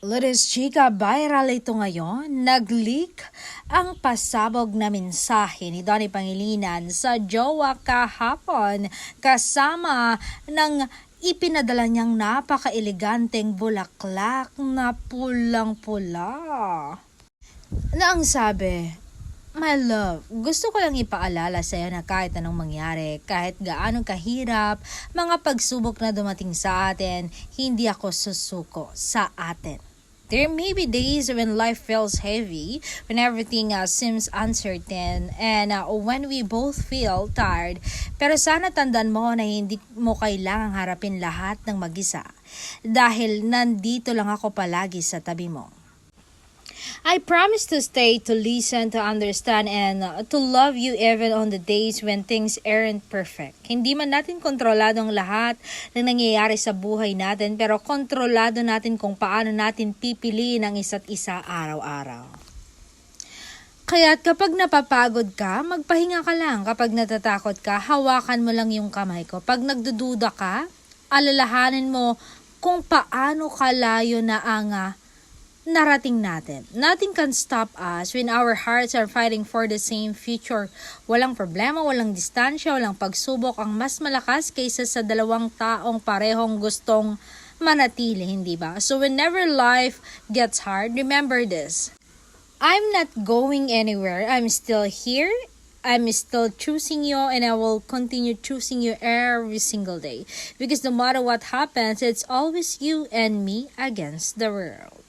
Ladies chika, viral ito ngayon. Nag-leak ang pasabog na mensahe ni Donnie Pangilinan sa jowa kahapon kasama ng ipinadala niyang napaka-eleganteng bulaklak na pulang-pula. Na ang sabi, "My love, gusto ko lang ipaalala sa iyo na kahit anong mangyari, kahit gaano kahirap, mga pagsubok na dumating sa atin, hindi ako susuko sa atin. There may be days when life feels heavy, when everything seems uncertain, and when we both feel tired. Pero sana tandaan mo na hindi mo kailangang harapin lahat ng mag-isa. Dahil nandito lang ako palagi sa tabi mo. I promise to stay, to listen, to understand, and to love you even on the days when things aren't perfect. Hindi man natin kontrolado ang lahat ng nangyayari sa buhay natin, pero kontrolado natin kung paano natin pipiliin ang isa't isa araw-araw. Kaya't kapag napapagod ka, magpahinga ka lang. Kapag natatakot ka, hawakan mo lang yung kamay ko. Pag nagdududa ka, alalahanin mo kung paano kalayo na ang narating natin. Nothing can stop us when our hearts are fighting for the same future. Walang problema, walang distansya, walang pagsubok ang mas malakas kaysa sa dalawang taong parehong gustong manatili, hindi ba? So whenever life gets hard, remember this. I'm not going anywhere. I'm still here. I'm still choosing you, and I will continue choosing you every single day. Because no matter what happens, it's always you and me against the world.